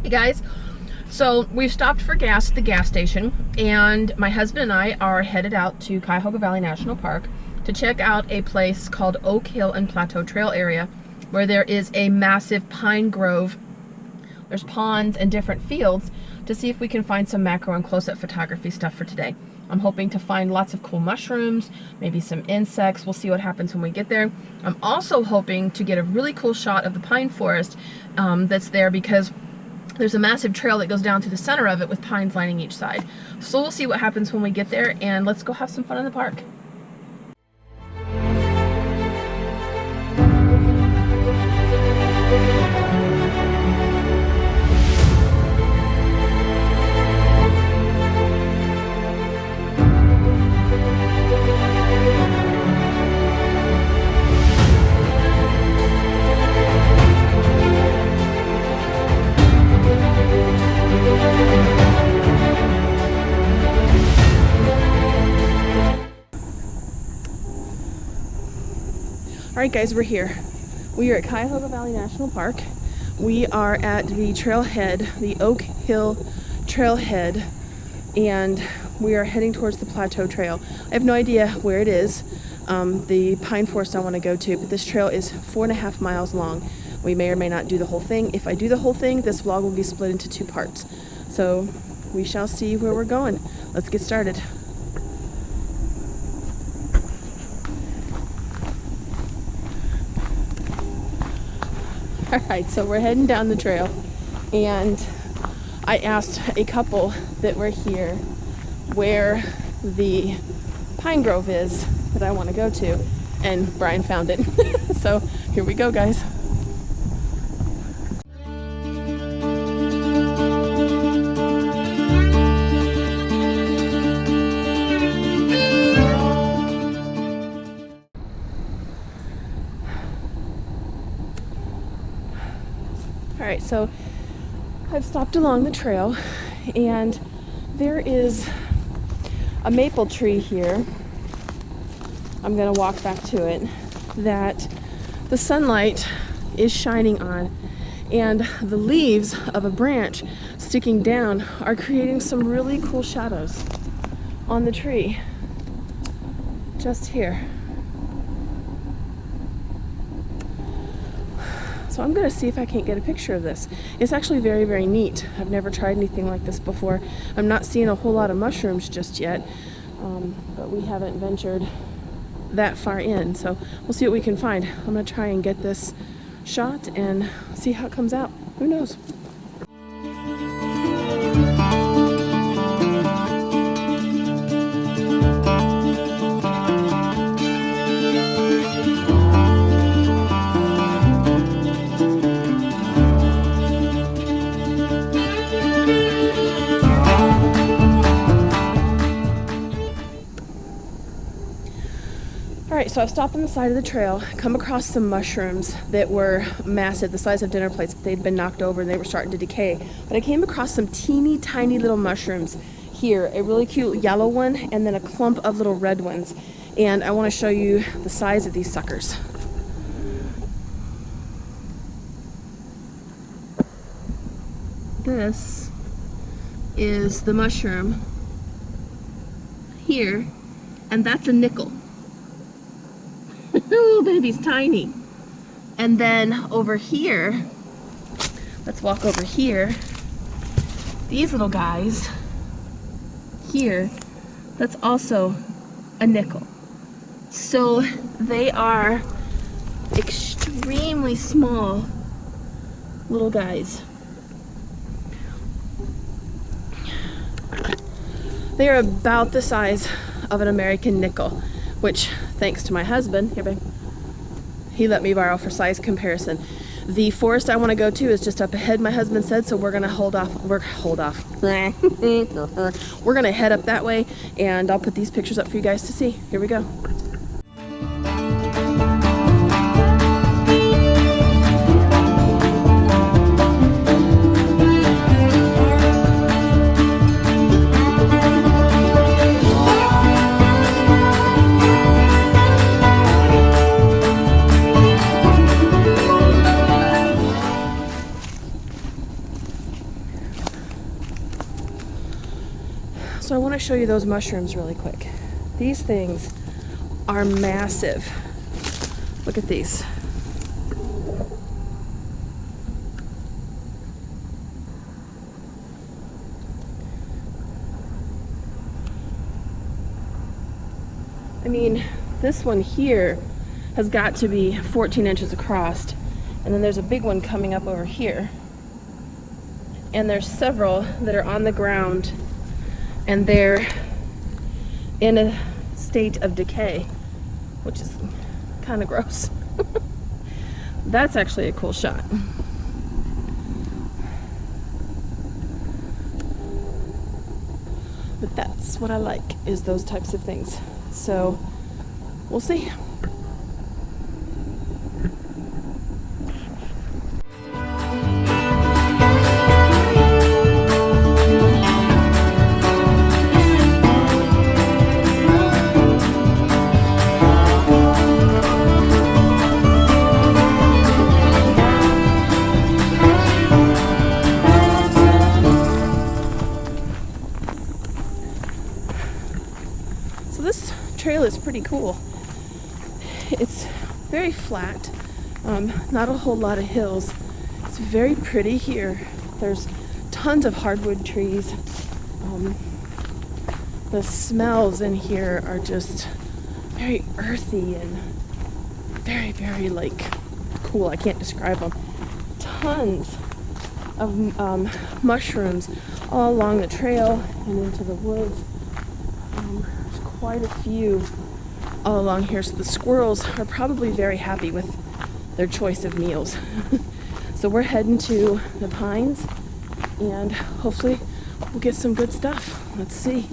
Hey guys, so we've stopped for gas at the gas station, and my husband and I are headed out to Cuyahoga Valley National Park to check out a place called Oak Hill and Plateau Trail area, where there is a massive pine grove. There's ponds and different fields to see if we can find some macro and close-up photography stuff for today. I'm hoping to find lots of cool mushrooms, maybe some insects. We'll see what happens when we get there. I'm also hoping to get a really cool shot of the pine forest that's there, because there's a massive trail that goes down to the center of it with pines lining each side. So we'll see what happens when we get there, and let's go have some fun in the park. Alright guys, we're here. We are at Cuyahoga Valley National Park. We are at the trailhead, the Oak Hill trailhead, and we are heading towards the Plateau Trail. I have no idea where it is, the pine forest I want to go to, but this trail is 4.5 miles long. We may or may not do the whole thing. If I do the whole thing, this vlog will be split into 2 parts. So we shall see where we're going. Let's get started. Alright, so we're heading down the trail, and I asked a couple that were here where the pine grove is that I want to go to, and Brian found it. So here we go, guys. Alright, so I've stopped along the trail, and there is a maple tree here. I'm going to walk back to it, that the sunlight is shining on, and the leaves of a branch sticking down are creating some really cool shadows on the tree just here. So I'm going to see if I can't get a picture of this. It's actually very, very neat. I've never tried anything like this before. I'm not seeing a whole lot of mushrooms just yet, but we haven't ventured that far in. So we'll see what we can find. I'm going to try and get this shot and see how it comes out. Who knows? Alright, so I've stopped on the side of the trail, come across some mushrooms that were massive, the size of dinner plates. They'd been knocked over and they were starting to decay. But I came across some teeny tiny little mushrooms here, a really cute yellow one and then a clump of little red ones. And I want to show you the size of these suckers. This is the mushroom here, and that's a nickel. Oh, baby's tiny. And then over here, let's walk over here. These little guys here, that's also a nickel. So they are extremely small little guys. They are about the size of an American nickel, which, thanks to my husband, here babe, he let me borrow for size comparison. The forest I want to go to is just up ahead, my husband said, so we're gonna hold off. We're gonna head up that way, and I'll put these pictures up for you guys to see. Here we go. So I want to show you those mushrooms really quick. These things are massive. Look at these. I mean, this one here has got to be 14 inches across, and then there's a big one coming up over here. And there's several that are on the ground, and they're in a state of decay, which is kind of gross. That's actually a cool shot. But that's what I like, is those types of things. So we'll see. Is pretty cool. It's very flat, not a whole lot of hills. It's very pretty here. There's tons of hardwood trees. The smells in here are just very earthy and very, very like cool. I can't describe them. Tons of mushrooms all along the trail and into the woods. Quite a few all along here, so the squirrels are probably very happy with their choice of meals. So we're heading to the pines and hopefully we'll get some good stuff. Let's see.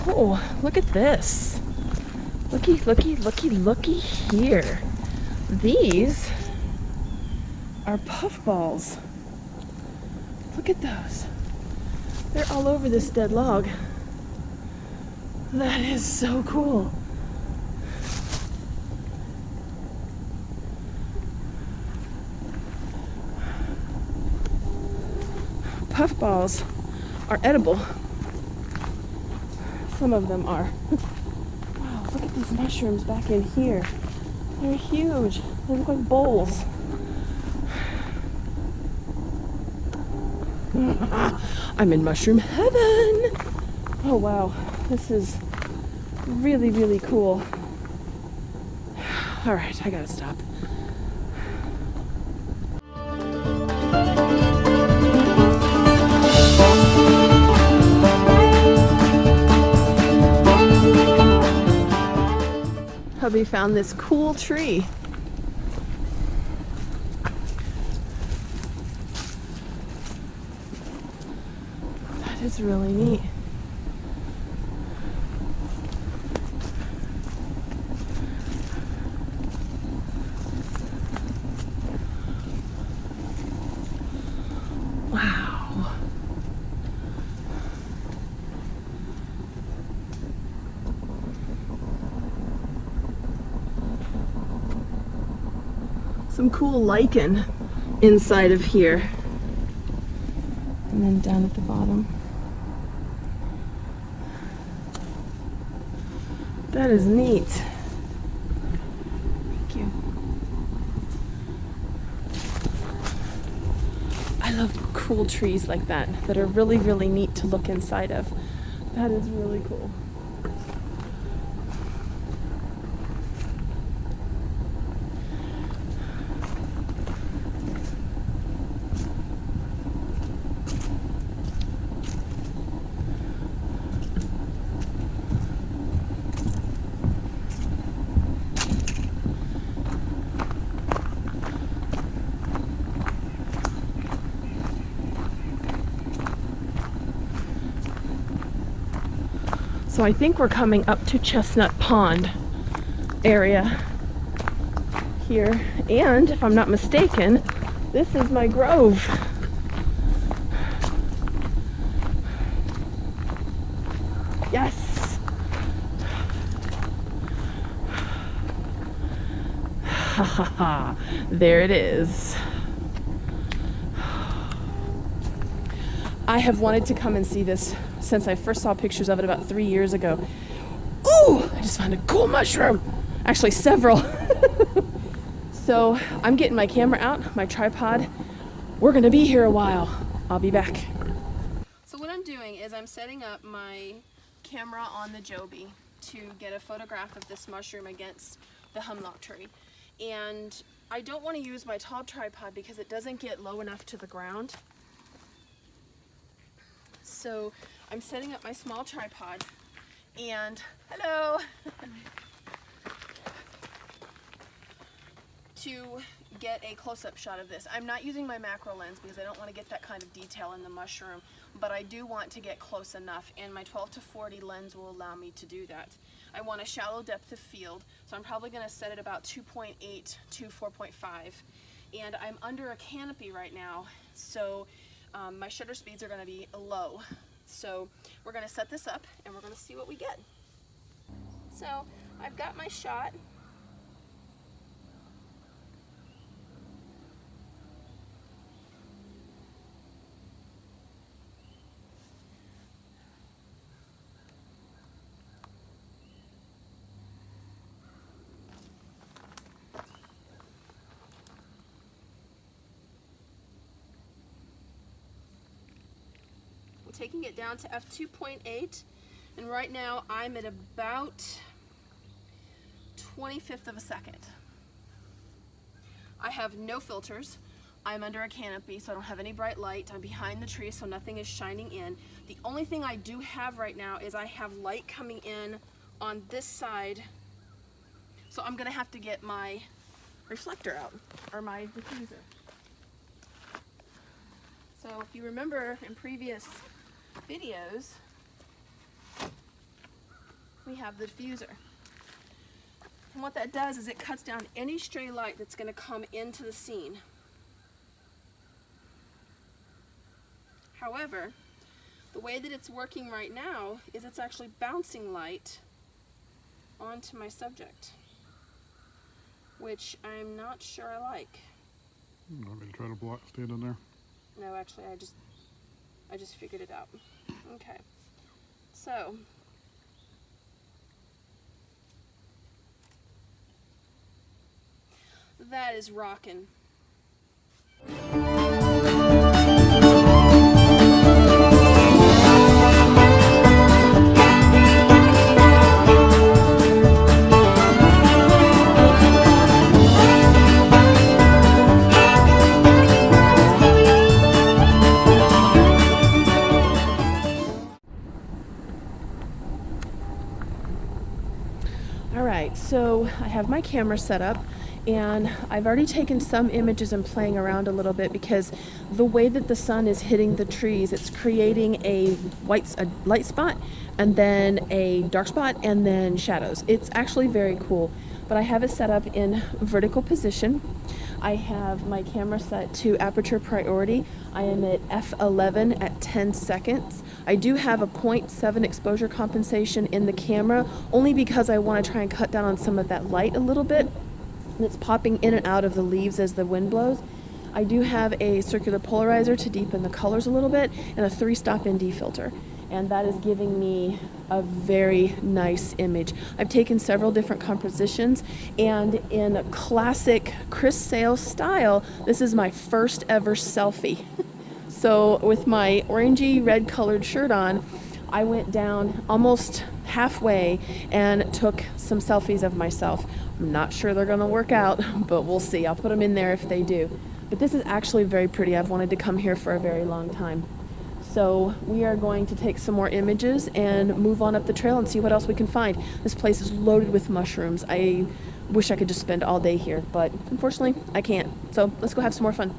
Oh, look at this. Looky, looky, looky, looky here. These are puffballs. Look at those. They're all over this dead log. That is so cool. Puffballs are edible. Some of them are. Look at these mushrooms back in here. They're huge. They look like bowls. I'm in mushroom heaven. Oh wow, this is really, really cool. All right, I gotta stop. Hubby found this cool tree. That is really neat. Wow. Some cool lichen inside of here. And then down at the bottom. That is neat. Thank you. I love cool trees like that are really, really neat to look inside of. That is really cool. So I think we're coming up to Chestnut Pond area here, and if I'm not mistaken, this is my grove. Yes! Ha ha ha. There it is. I have wanted to come and see this since I first saw pictures of it about 3 years ago. Ooh, I just found a cool mushroom. Actually, several. So I'm getting my camera out, my tripod. We're gonna be here a while. I'll be back. So what I'm doing is I'm setting up my camera on the Joby to get a photograph of this mushroom against the hemlock tree. And I don't want to use my tall tripod because it doesn't get low enough to the ground. So I'm setting up my small tripod and, hello, to get a close-up shot of this. I'm not using my macro lens because I don't want to get that kind of detail in the mushroom, but I do want to get close enough, and my 12-40 lens will allow me to do that. I want a shallow depth of field, so I'm probably going to set it about 2.8 to 4.5, and I'm under a canopy right now, so my shutter speeds are going to be low. So we're going to set this up and we're going to see what we get. So I've got my shot. Taking it down to f2.8, and right now I'm at about 25th of a second. I have no filters. I'm under a canopy, so I don't have any bright light. I'm behind the tree, so nothing is shining in. The only thing I do have right now is I have light coming in on this side, so I'm gonna have to get my reflector out, or my diffuser. So if you remember in previous videos, we have the diffuser. And what that does is it cuts down any stray light that's going to come into the scene. However, the way that it's working right now is it's actually bouncing light onto my subject, which I'm not sure I like. You want me to try to stand in there? No, actually, I just figured it out. Okay, so that is rockin'. So I have my camera set up, and I've already taken some images and playing around a little bit because the way that the sun is hitting the trees, it's creating a light spot and then a dark spot and then shadows. It's actually very cool, but I have it set up in vertical position. I have my camera set to aperture priority. I am at f11 at 10 seconds. I do have a 0.7 exposure compensation in the camera, only because I want to try and cut down on some of that light a little bit. And it's popping in and out of the leaves as the wind blows. I do have a circular polarizer to deepen the colors a little bit, and a 3-stop ND filter. And that is giving me a very nice image. I've taken several different compositions, and in classic Chris Sale style, this is my first ever selfie. So with my orangey red colored shirt on, I went down almost halfway and took some selfies of myself. I'm not sure they're gonna work out, but we'll see. I'll put them in there if they do. But this is actually very pretty. I've wanted to come here for a very long time. So we are going to take some more images and move on up the trail and see what else we can find. This place is loaded with mushrooms. I wish I could just spend all day here, but unfortunately I can't. So let's go have some more fun.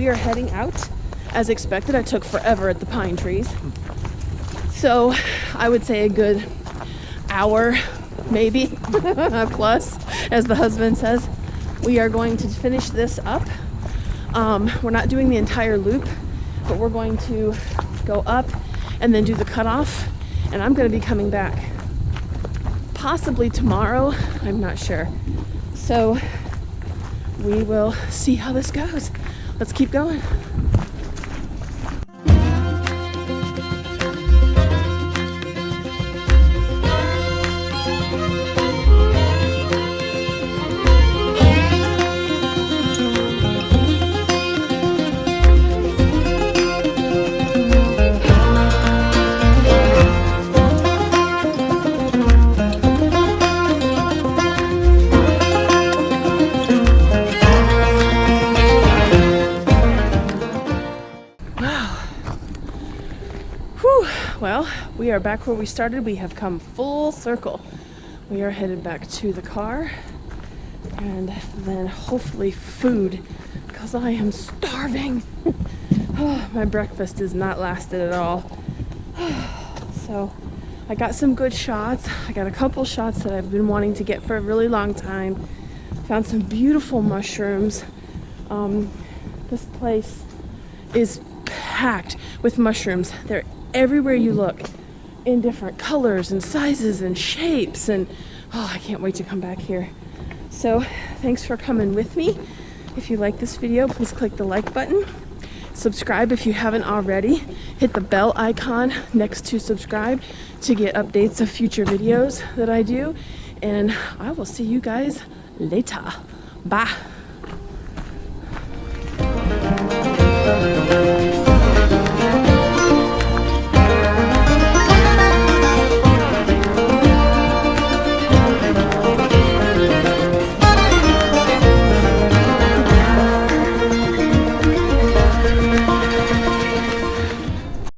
we are heading out. As expected, I took forever at the pine trees. So I would say a good hour, maybe, plus, as the husband says. We are going to finish this up. We're not doing the entire loop, but we're going to go up and then do the cutoff, and I'm going to be coming back possibly tomorrow. I'm not sure. So we will see how this goes. Let's keep going. Well, we are back where we started. We have come full circle. We are headed back to the car and then hopefully food, because I am starving. Oh, my breakfast has not lasted at all. So I got some good shots. I got a couple shots that I've been wanting to get for a really long time. Found some beautiful mushrooms. This place is packed with mushrooms. They're everywhere you look, in different colors and sizes and shapes, and oh, I can't wait to come back here. So thanks for coming with me. If you like this video, please click the like button. Subscribe if you haven't already. Hit the bell icon next to subscribe to get updates of future videos that I do. And I will see you guys later. Bye.